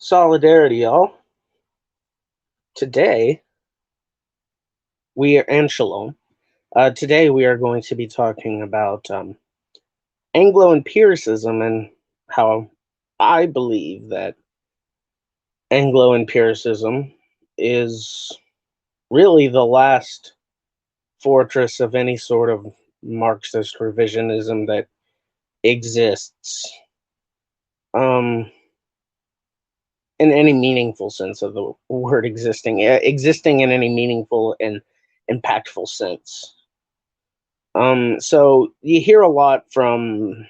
Solidarity, y'all. Today we are and shalom. Today we are going to be talking about Anglo-Empiricism and how I believe that Anglo-Empiricism is really the last fortress of any sort of Marxist revisionism that exists in any meaningful sense of the word existing in any meaningful and impactful sense. So you hear a lot from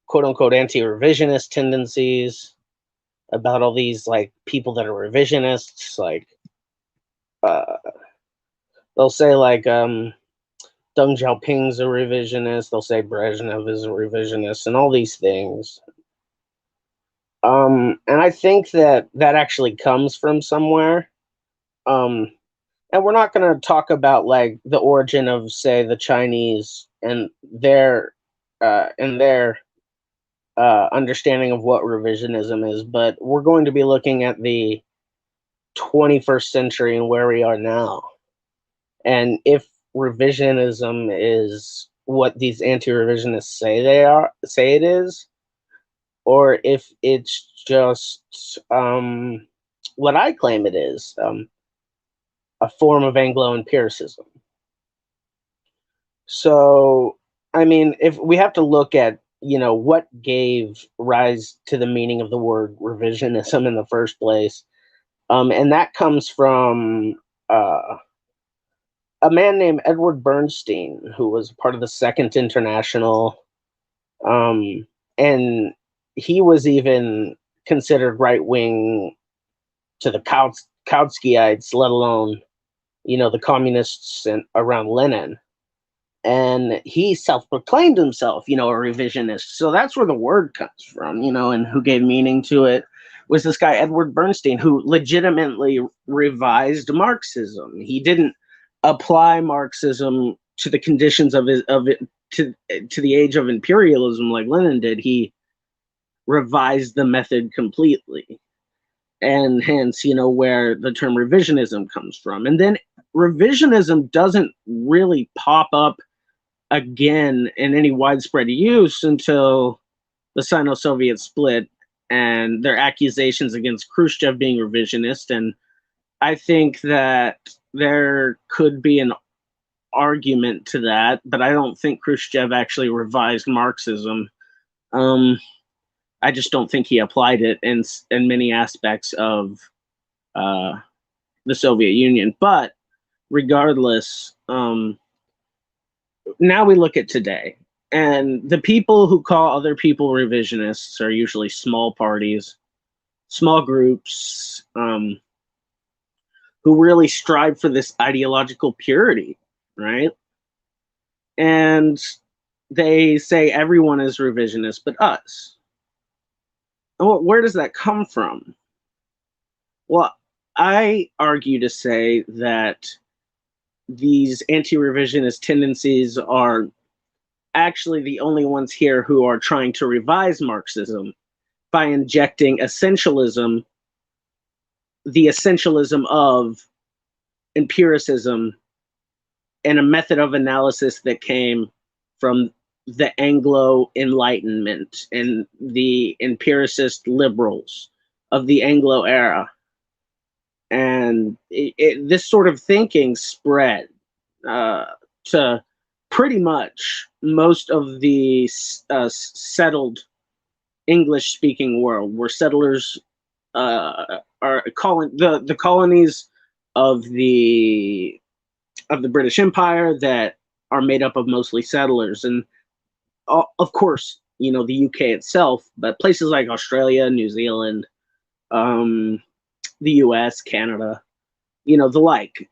quote unquote anti-revisionist tendencies about all these like people that are revisionists, like uh, they'll say like Deng Xiaoping's a revisionist, they'll say Brezhnev is a revisionist, and all these things. And I think that that actually comes from somewhere. And we're not going to talk about like the origin of, say, the Chinese and their understanding of what revisionism is, but we're going to be looking at the 21st century and where we are now, and if revisionism is what these anti-revisionists say it is, or if it's just what I claim it is. A form of Anglo-Empiricism. So, I mean, if we have to look at, what gave rise to the meaning of the word revisionism in the first place, and that comes from a man named Edward Bernstein, who was part of the Second International, and he was even considered right-wing to the Kautskyites, let alone the communists around Lenin. And he self-proclaimed himself, a revisionist. So that's where the word comes from, and who gave meaning to it was this guy, Edward Bernstein, who legitimately revised Marxism. He didn't apply Marxism to the conditions of it to the age of imperialism like Lenin did. He revised the method completely. And hence, where the term revisionism comes from. And then revisionism doesn't really pop up again in any widespread use until the Sino-Soviet split and their accusations against Khrushchev being revisionist. And I think that there could be an argument to that, but I don't think Khrushchev actually revised Marxism. I just don't think he applied it in many aspects of the Soviet Union. But regardless, now we look at today, and the people who call other people revisionists are usually small parties, small groups, who really strive for this ideological purity, right? And they say everyone is revisionist but us. Well, where does that come from? Well, I argue to say that these anti-revisionist tendencies are actually the only ones here who are trying to revise Marxism by injecting essentialism, the essentialism of empiricism, and a method of analysis that came from the Anglo-Enlightenment and the empiricist liberals of the Anglo era. And this sort of thinking spread to pretty much most of the settled English-speaking world, where settlers are calling the colonies of the British Empire that are made up of mostly settlers, and of course, the UK itself, but places like Australia, New Zealand, the US, Canada, the like.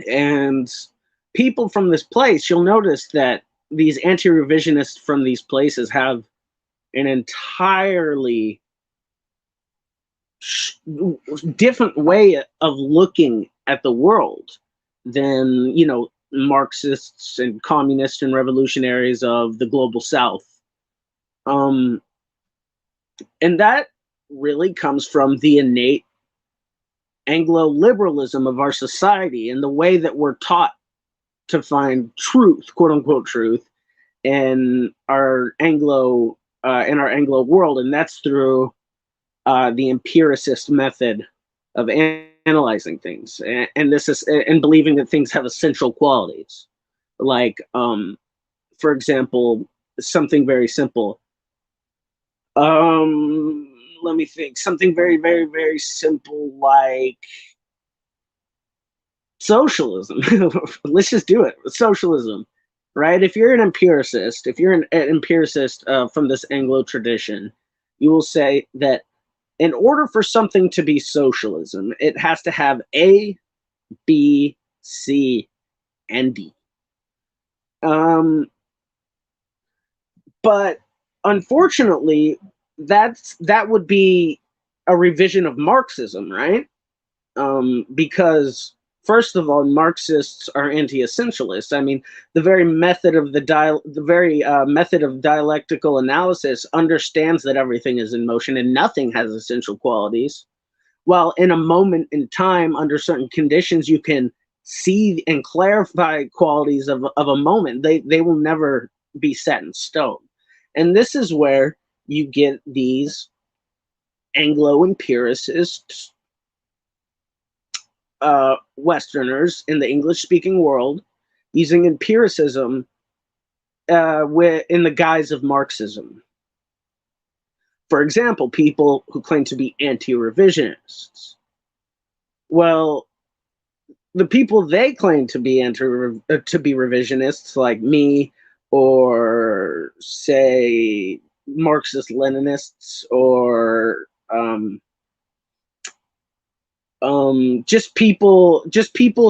And people from this place, you'll notice that these anti-revisionists from these places have an entirely different way of looking at the world than, Marxists and communists and revolutionaries of the global South. And that really comes from the innate Anglo-liberalism of our society and the way that we're taught to find truth, quote unquote truth, in our Anglo world, and that's through the empiricist method of analyzing things, and this is and believing that things have essential qualities, like for example, something very simple. Let me think. Something very, very, very simple, like socialism. Let's just do it. Socialism, right? If you're an empiricist, if you're an empiricist from this Anglo tradition, you will say that in order for something to be socialism, it has to have A, B, C, and D. But unfortunately, that would be a revision of Marxism, right? Because first of all, Marxists are anti-essentialists. I mean, the very method of method of dialectical analysis understands that everything is in motion and nothing has essential qualities. While in a moment in time, under certain conditions, you can see and clarify qualities of a moment. They will never be set in stone. And this is where you get these Anglo-empiricists, Westerners in the English-speaking world, using empiricism in the guise of Marxism. For example, people who claim to be anti-revisionists. Well, the people they claim to be revisionists, like me, or say Marxist-Leninists, or just people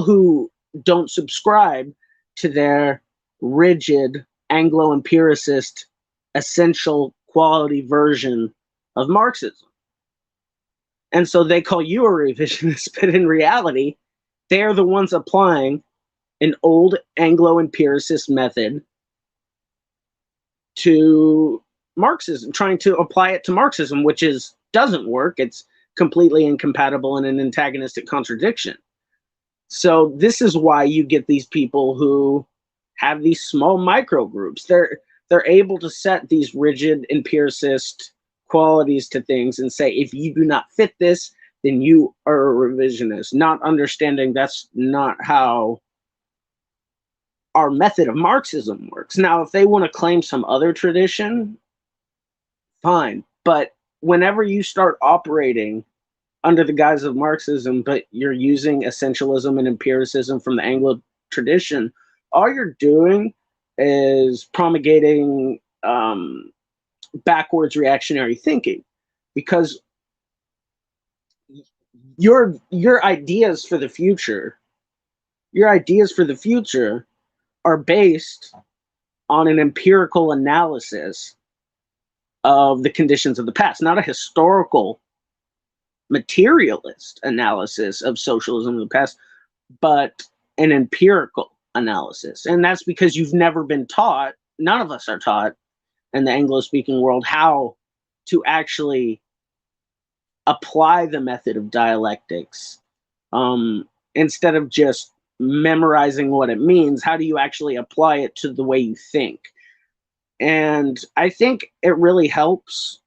who don't subscribe to their rigid Anglo-empiricist essential quality version of Marxism. And so they call you a revisionist, but in reality, they're the ones applying an old Anglo-empiricist method to Marxism, trying to apply it to Marxism, which doesn't work. It's completely incompatible and an antagonistic contradiction. So this is why you get these people who have these small micro groups. They're able to set these rigid empiricist qualities to things and say, if you do not fit this, then you are a revisionist, not understanding that's not how our method of Marxism works. Now, if they want to claim some other tradition, fine. But whenever you start operating under the guise of Marxism, but you're using essentialism and empiricism from the Anglo tradition, all you're doing is promulgating backwards reactionary thinking, because your ideas for the future, are based on an empirical analysis of the conditions of the past, not a historical materialist analysis of socialism in the past, but an empirical analysis. And that's because you've never been taught, none of us are taught in the Anglo-speaking world, how to actually apply the method of dialectics. Instead of just memorizing what it means, how do you actually apply it to the way you think? And I think it really helps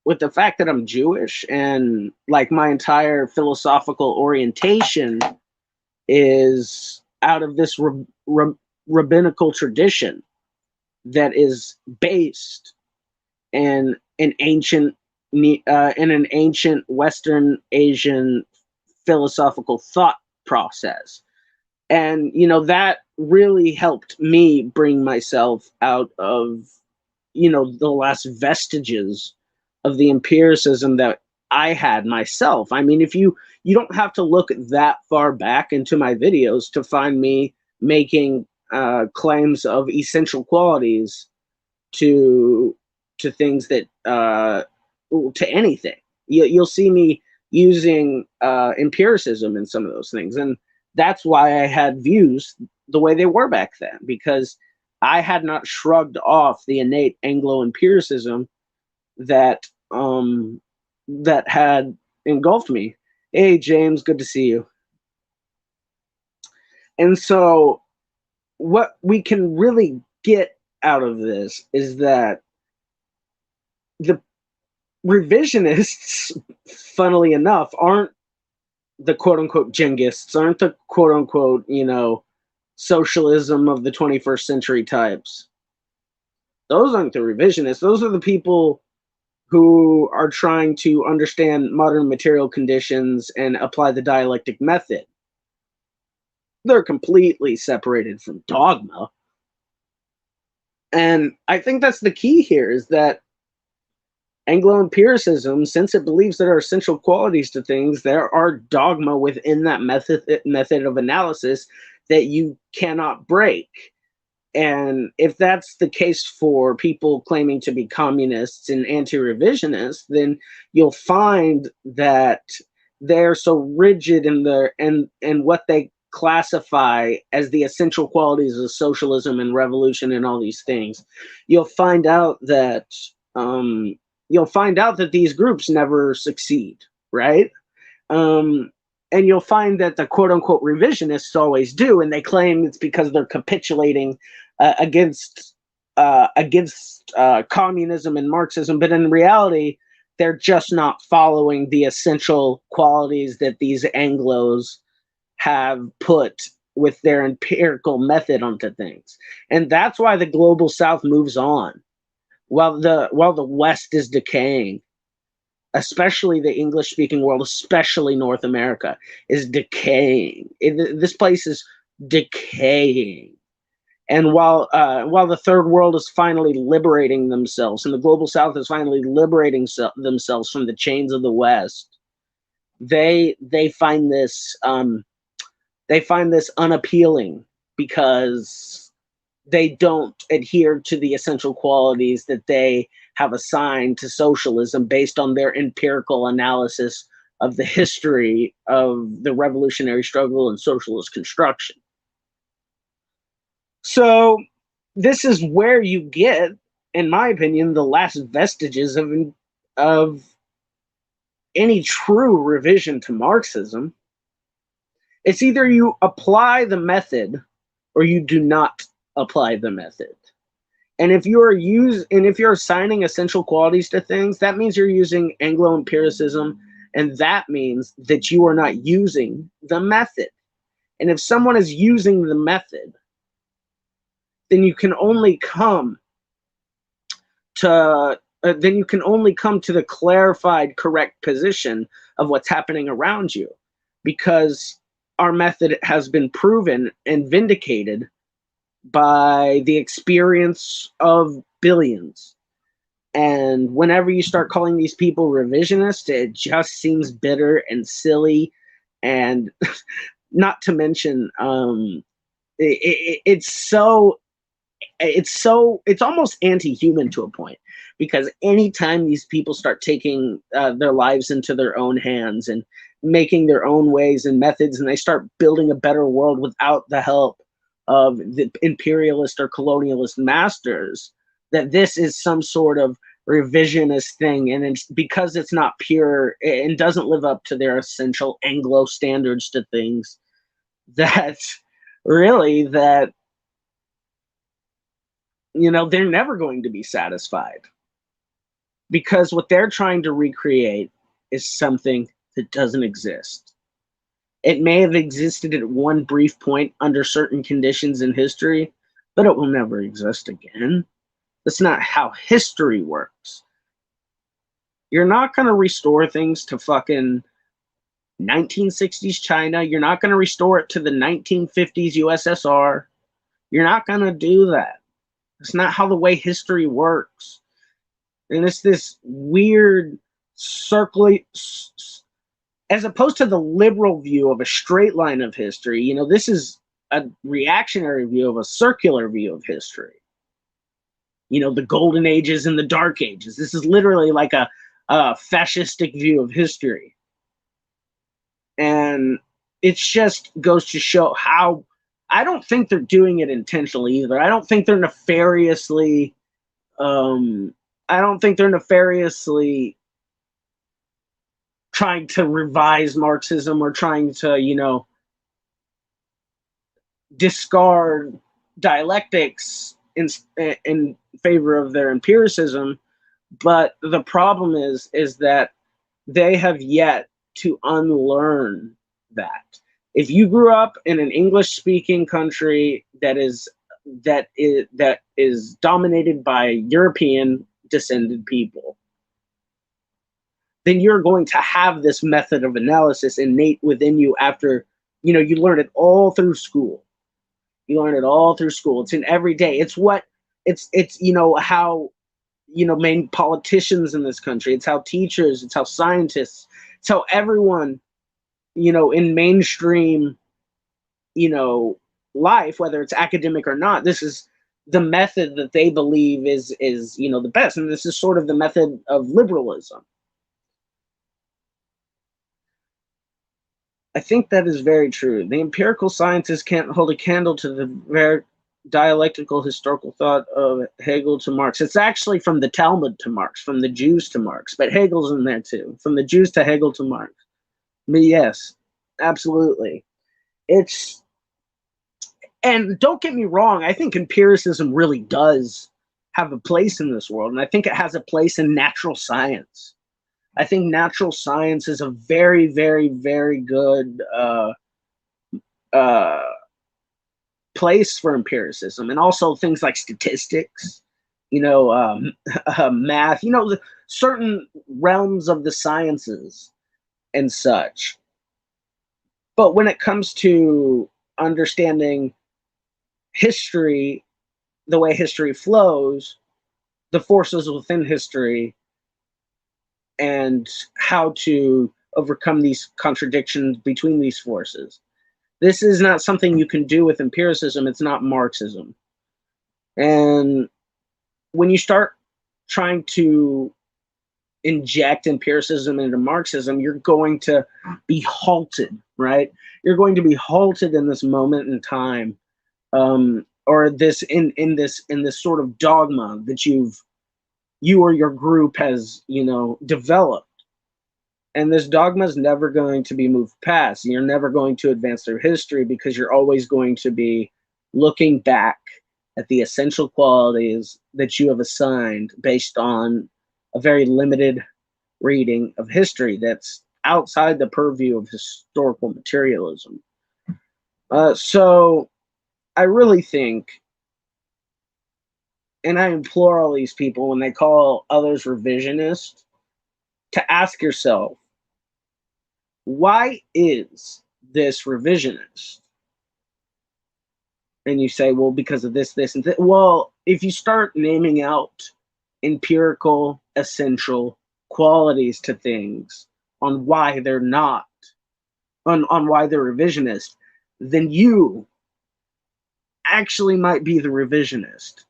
with the fact that I'm Jewish, and like my entire philosophical orientation is out of this rabbinical tradition that is based in an ancient Western Asian philosophical thought process. And that really helped me bring myself out of the last vestiges of the empiricism that I had myself. I mean, if you don't have to look that far back into my videos to find me making claims of essential qualities to things that to anything. You'll see me using empiricism in some of those things, and that's why I had views the way they were back then, because I had not shrugged off the innate Anglo-empiricism that that had engulfed me. Hey, James, good to see you. And so what we can really get out of this is that the revisionists, funnily enough, aren't the quote-unquote Jengists, aren't the quote-unquote, socialism of the 21st century types. Those aren't the revisionists. Those are the people who are trying to understand modern material conditions and apply the dialectic method. They're completely separated from dogma. And I think that's the key here, is that Anglo-Empiricism, since it believes there are essential qualities to things, there are dogma within that method of analysis that you cannot break. And if that's the case for people claiming to be communists and anti-revisionists, then you'll find that they're so rigid in their and what they classify as the essential qualities of socialism and revolution and all these things. You'll find out that these groups never succeed, right? And you'll find that the quote-unquote revisionists always do, and they claim it's because they're capitulating against communism and Marxism, but in reality, they're just not following the essential qualities that these Anglos have put with their empirical method onto things. And that's why the global South moves on, while the West is decaying. Especially the English-speaking world, especially North America, is decaying. This place is decaying. And while the third world is finally liberating themselves, and the global South is finally liberating themselves from the chains of the West, they find this unappealing, because they don't adhere to the essential qualities that they have assigned to socialism based on their empirical analysis of the history of the revolutionary struggle and socialist construction. So this is where you get, in my opinion, the last vestiges of any true revision to Marxism. It's either you apply the method or you do not apply the method. And if you're assigning essential qualities to things, that means you're using Anglo-Empiricism, and that means that you are not using the method. And if someone is using the method, then you can only come to the clarified, correct position of what's happening around you, because our method has been proven and vindicated by the experience of billions. And whenever you start calling these people revisionists, it just seems bitter and silly, and not to mention it's almost anti-human to a point, because anytime these people start taking their lives into their own hands and making their own ways and methods, and they start building a better world without the help of the imperialist or colonialist masters, that this is some sort of revisionist thing, and it's because it's not pure and doesn't live up to their essential Anglo standards to things, that really that they're never going to be satisfied, because what they're trying to recreate is something that doesn't exist. It may have existed at one brief point under certain conditions in history, but it will never exist again. That's not how history works. You're not going to restore things to fucking 1960s China. You're not going to restore it to the 1950s USSR. You're not going to do that. It's not how the way history works. And it's this weird circular, as opposed to the liberal view of a straight line of history, this is a reactionary view of a circular view of history. The golden ages and the dark ages. This is literally like a fascistic view of history. And it just goes to show how, I don't think they're doing it intentionally either. I don't think they're nefariously trying to revise Marxism or trying to, discard dialectics in favor of their empiricism. But the problem is that they have yet to unlearn that. If you grew up in an English-speaking country that is dominated by European descended people, then you're going to have this method of analysis innate within you after, you learn it all through school. You learn it all through school. It's in every day. It's how, main politicians in this country, it's how teachers, it's how scientists, it's how everyone, in mainstream, life, whether it's academic or not, this is the method that they believe is the best. And this is sort of the method of liberalism. I think that is very true. The empirical sciences can't hold a candle to the very dialectical historical thought of Hegel to Marx. It's actually from the Talmud to Marx, from the Jews to Marx, but Hegel's in there too. From the Jews to Hegel to Marx. But yes, absolutely. And don't get me wrong, I think empiricism really does have a place in this world, and I think it has a place in natural science. I think natural science is a very, very, very good place for empiricism, and also things like statistics, math, the certain realms of the sciences and such. But when it comes to understanding history, the way history flows, the forces within history, and how to overcome these contradictions between these forces. This is not something you can do with empiricism. It's not Marxism. And when you start trying to inject empiricism into Marxism, you're going to be halted, right? You're going to be halted in this moment in time, or this in this sort of dogma that you or your group has, developed. And this dogma is never going to be moved past. You're never going to advance through history because you're always going to be looking back at the essential qualities that you have assigned based on a very limited reading of history that's outside the purview of historical materialism. So I really think, and I implore all these people when they call others revisionist, to ask yourself, why is this revisionist? And you say, well, because of this, and this. Well, if you start naming out empirical, essential qualities to things on why they're not, on why they're revisionist, then you actually might be the revisionist.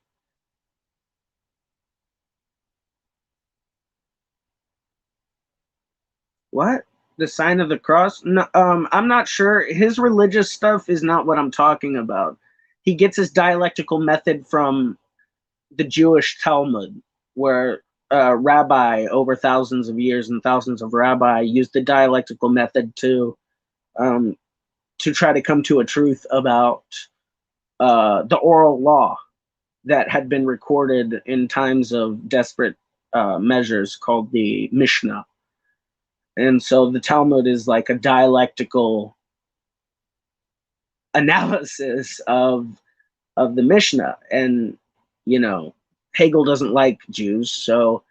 What? The sign of the cross? No, I'm not sure. His religious stuff is not what I'm talking about. He gets his dialectical method from the Jewish Talmud, where rabbi over thousands of years and thousands of rabbi used the dialectical method to try to come to a truth about the oral law that had been recorded in times of desperate measures called the Mishnah. And so the Talmud is like a dialectical analysis of the Mishnah. And, Hegel doesn't like Jews, so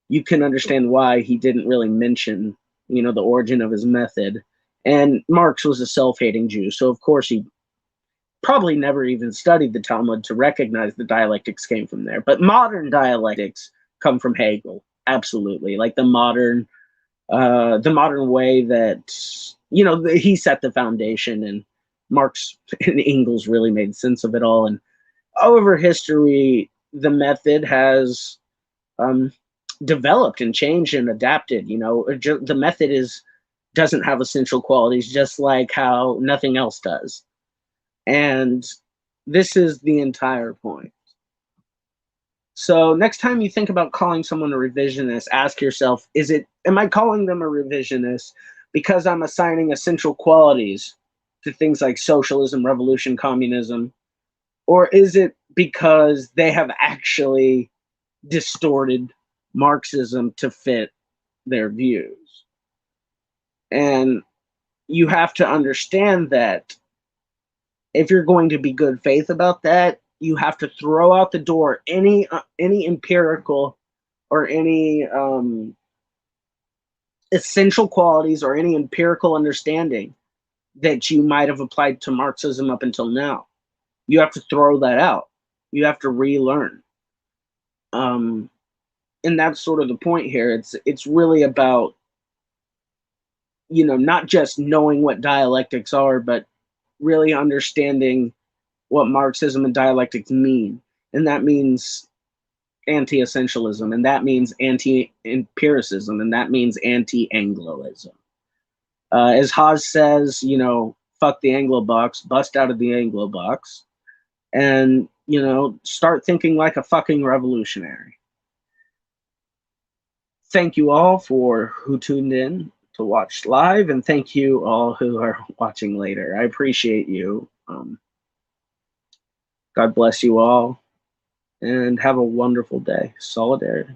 you can understand why he didn't really mention, the origin of his method. And Marx was a self-hating Jew, so of course he probably never even studied the Talmud to recognize the dialectics came from there. But modern dialectics come from Hegel, absolutely. Like the modern way that, he set the foundation, and Marx and Engels really made sense of it all. And over history, the method has developed and changed and adapted. The method doesn't have essential qualities, just like how nothing else does. And this is the entire point. So next time you think about calling someone a revisionist, ask yourself, am I calling them a revisionist because I'm assigning essential qualities to things like socialism, revolution, communism, or is it because they have actually distorted Marxism to fit their views? And you have to understand that if you're going to be good faith about that, you have to throw out the door any empirical or any essential qualities or any empirical understanding that you might have applied to Marxism up until now. You have to throw that out. You have to relearn. And that's sort of the point here. It's really about, not just knowing what dialectics are, but really understanding what Marxism and dialectics mean. And that means anti-essentialism, and that means anti-empiricism, and that means anti-Angloism. As Haas says, fuck the Anglo box, bust out of the Anglo box, and, start thinking like a fucking revolutionary. Thank you all for who tuned in to watch live, and thank you all who are watching later. I appreciate you. God bless you all, and have a wonderful day. Solidarity.